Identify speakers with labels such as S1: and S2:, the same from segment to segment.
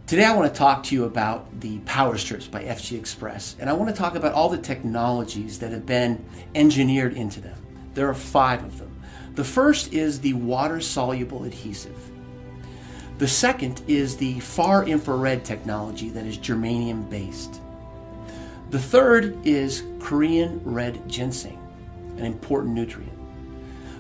S1: Today I want to talk to you about the PowerStrips by Xpress, and I want to talk about all the technologies that have been engineered into them. There are 5 of them. The first is the water-soluble adhesive. The second is the far infrared technology that is germanium-based. The third is Korean red ginseng, an important nutrient.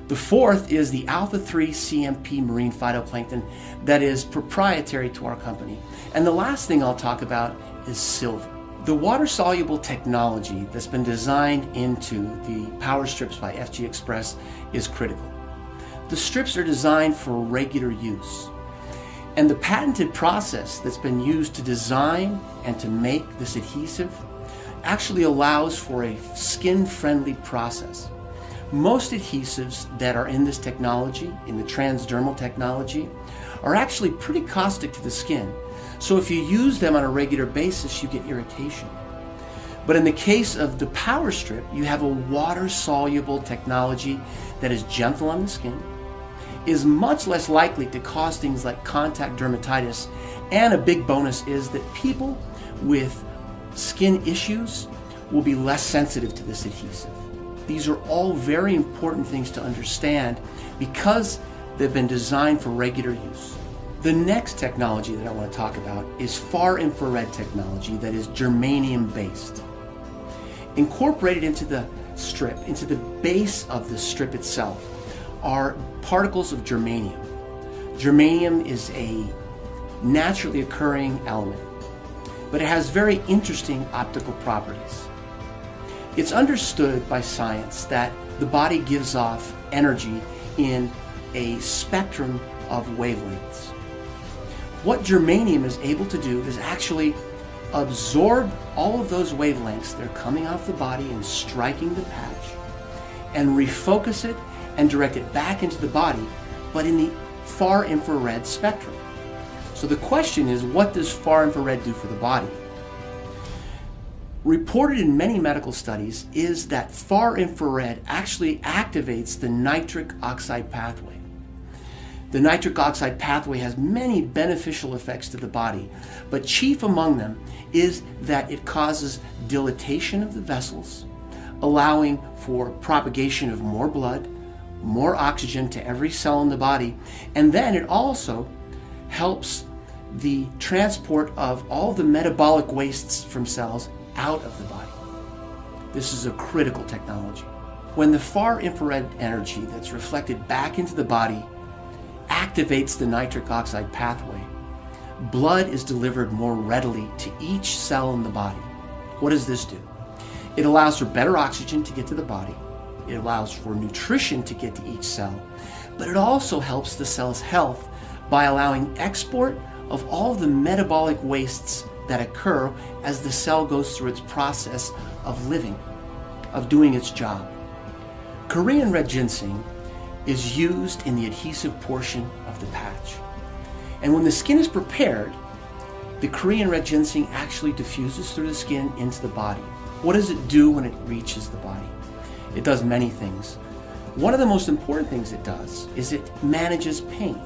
S1: The fourth is the alpha-3 CMP marine phytoplankton that is proprietary to our company. And the last thing I'll talk about is silver. The water-soluble technology that's been designed into the PowerStrips by Xpress is critical. The strips are designed for regular use. And the patented process that's been used to design and to make this adhesive actually allows for a skin-friendly process. Most adhesives that are in this technology, in the transdermal technology, are actually pretty caustic to the skin. So if you use them on a regular basis, you get irritation. But in the case of the PowerStrip, you have a water-soluble technology that is gentle on the skin, is much less likely to cause things like contact dermatitis, and a big bonus is that people with skin issues will be less sensitive to this adhesive. These are all very important things to understand because they've been designed for regular use. The next technology that I want to talk about is far infrared technology that is germanium based. Incorporated into the strip, into the base of the strip itself, are particles of germanium. Germanium is a naturally occurring element, but it has very interesting optical properties. It's understood by science that the body gives off energy in a spectrum of wavelengths. What germanium is able to do is actually absorb all of those wavelengths that are coming off the body and striking the patch, and refocus it and direct it back into the body, but in the far infrared spectrum. So the question is, what does far infrared do for the body? Reported in many medical studies is that far infrared actually activates the nitric oxide pathway. The nitric oxide pathway has many beneficial effects to the body, but chief among them is that it causes dilatation of the vessels, allowing for propagation of more blood, more oxygen to every cell in the body, and then it also helps the transport of all the metabolic wastes from cells out of the body. This is a critical technology. When the far infrared energy that's reflected back into the body activates the nitric oxide pathway, blood is delivered more readily to each cell in the body. What does this do? It allows for better oxygen to get to the body. It allows for nutrition to get to each cell, but it also helps the cell's health by allowing export of all the metabolic wastes that occur as the cell goes through its process of living, of doing its job. Korean red ginseng is used in the adhesive portion of the patch. And when the skin is prepared, the Korean red ginseng actually diffuses through the skin into the body. What does it do when it reaches the body? It does many things. One of the most important things it does is it manages pain.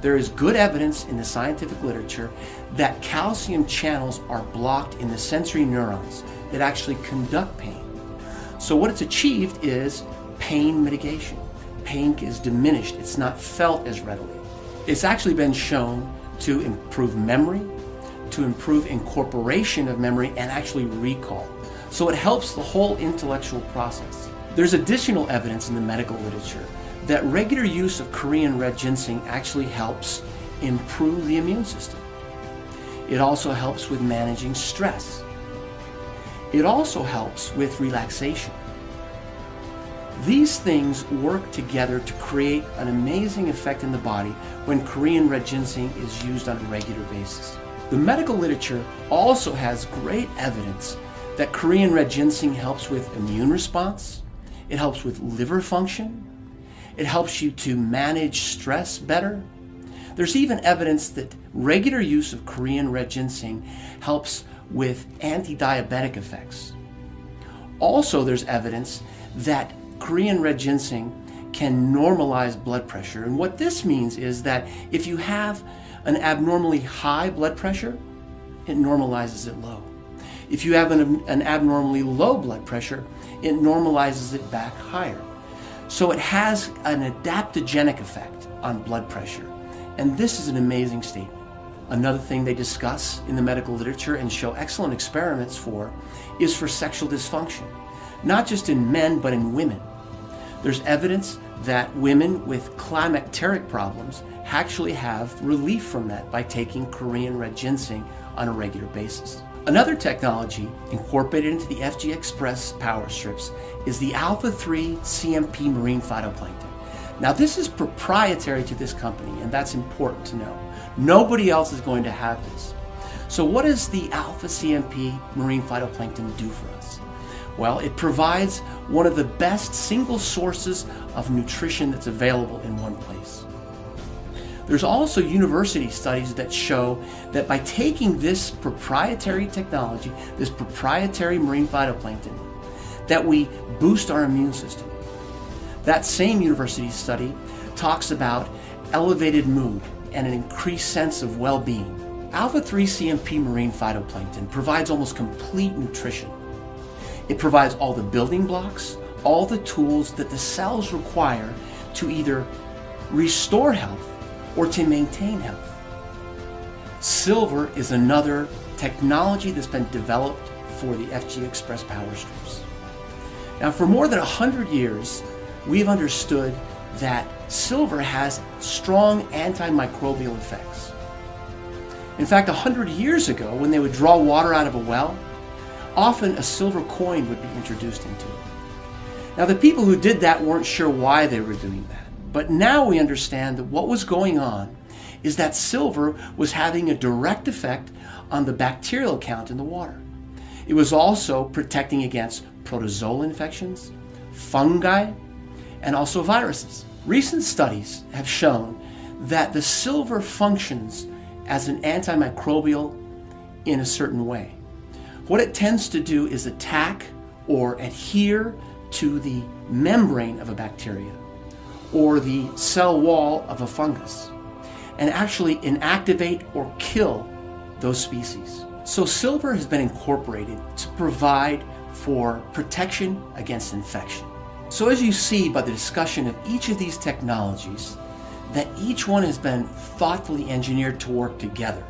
S1: There is good evidence in the scientific literature that calcium channels are blocked in the sensory neurons that actually conduct pain. So what it's achieved is pain mitigation. Pain is diminished. It's not felt as readily. It's actually been shown to improve memory, to improve incorporation of memory, and actually recall. So it helps the whole intellectual process. There's additional evidence in the medical literature that regular use of Korean red ginseng actually helps improve the immune system. It also helps with managing stress. It also helps with relaxation. These things work together to create an amazing effect in the body when Korean red ginseng is used on a regular basis. The medical literature also has great evidence that Korean red ginseng helps with immune response, it helps with liver function, it helps you to manage stress better. There's even evidence that regular use of Korean red ginseng helps with anti-diabetic effects. Also, there's evidence that Korean red ginseng can normalize blood pressure. And what this means is that if you have an abnormally high blood pressure, it normalizes it low. If you have an abnormally low blood pressure, it normalizes it back higher. So it has an adaptogenic effect on blood pressure. And this is an amazing statement. Another thing they discuss in the medical literature and show excellent experiments for is for sexual dysfunction, not just in men, but in women. There's evidence that women with climacteric problems actually have relief from that by taking Korean red ginseng on a regular basis. Another technology incorporated into the Xpress PowerStrips is the alpha-3 CMP marine phytoplankton. Now this is proprietary to this company, and that's important to know. Nobody else is going to have this. So what does the alpha CMP marine phytoplankton do for us? Well, it provides one of the best single sources of nutrition that's available in one place. There's also university studies that show that by taking this proprietary technology, this proprietary marine phytoplankton, that we boost our immune system. That same university study talks about elevated mood and an increased sense of well-being. Alpha-3 CMP marine phytoplankton provides almost complete nutrition. It provides all the building blocks, all the tools that the cells require to either restore health or to maintain health. Silver is another technology that's been developed for the Xpress PowerStrips. Now, for more than 100 years, we've understood that silver has strong antimicrobial effects. In fact, 100 years ago, when they would draw water out of a well, often a silver coin would be introduced into it. Now, the people who did that weren't sure why they were doing that. But now we understand that what was going on is that silver was having a direct effect on the bacterial count in the water. It was also protecting against protozoal infections, fungi, and also viruses. Recent studies have shown that the silver functions as an antimicrobial in a certain way. What it tends to do is attack or adhere to the membrane of a bacteria or the cell wall of a fungus, and actually inactivate or kill those species. So silver has been incorporated to provide for protection against infection. So as you see by the discussion of each of these technologies, that each one has been thoughtfully engineered to work together.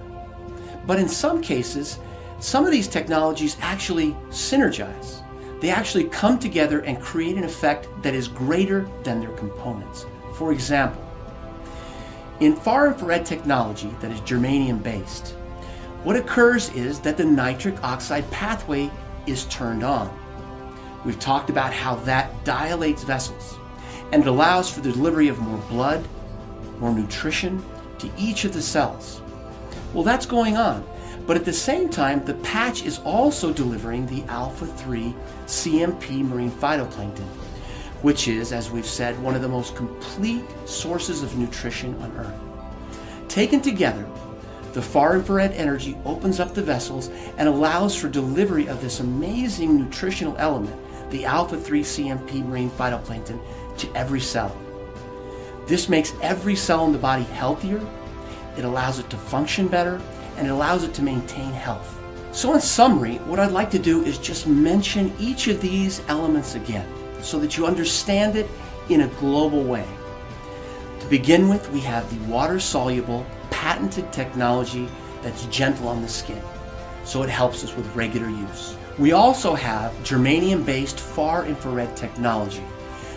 S1: But in some cases, some of these technologies actually synergize. They actually come together and create an effect that is greater than their components. For example, in far infrared technology that is germanium based, what occurs is that the nitric oxide pathway is turned on. We've talked about how that dilates vessels and it allows for the delivery of more blood, more nutrition to each of the cells. Well, that's going on. But at the same time, the patch is also delivering the alpha-3 CMP marine phytoplankton, which is, as we've said, one of the most complete sources of nutrition on Earth. Taken together, the far infrared energy opens up the vessels and allows for delivery of this amazing nutritional element, the alpha-3 CMP marine phytoplankton, to every cell. This makes every cell in the body healthier, it allows it to function better, and it allows it to maintain health. So in summary, what I'd like to do is just mention each of these elements again so that you understand it in a global way. To begin with, we have the water-soluble, patented technology that's gentle on the skin, so it helps us with regular use. We also have germanium-based far infrared technology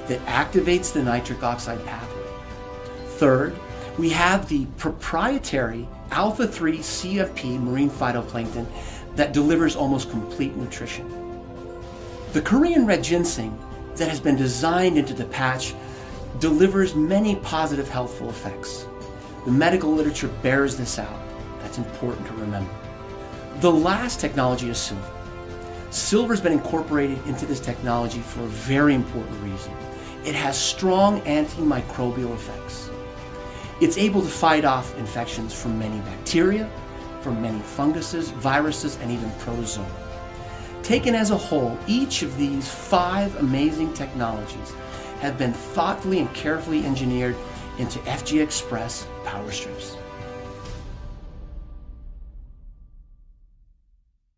S1: that activates the nitric oxide pathway. Third, we have the proprietary alpha-3 CMP marine phytoplankton that delivers almost complete nutrition. The Korean red ginseng that has been designed into the patch delivers many positive healthful effects. The medical literature bears this out. That's important to remember. The last technology is silver. Silver has been incorporated into this technology for a very important reason. It has strong antimicrobial effects. It's able to fight off infections from many bacteria, from many funguses, viruses, and even protozoa. Taken as a whole, each of these 5 amazing technologies have been thoughtfully and carefully engineered into Xpress PowerStrips.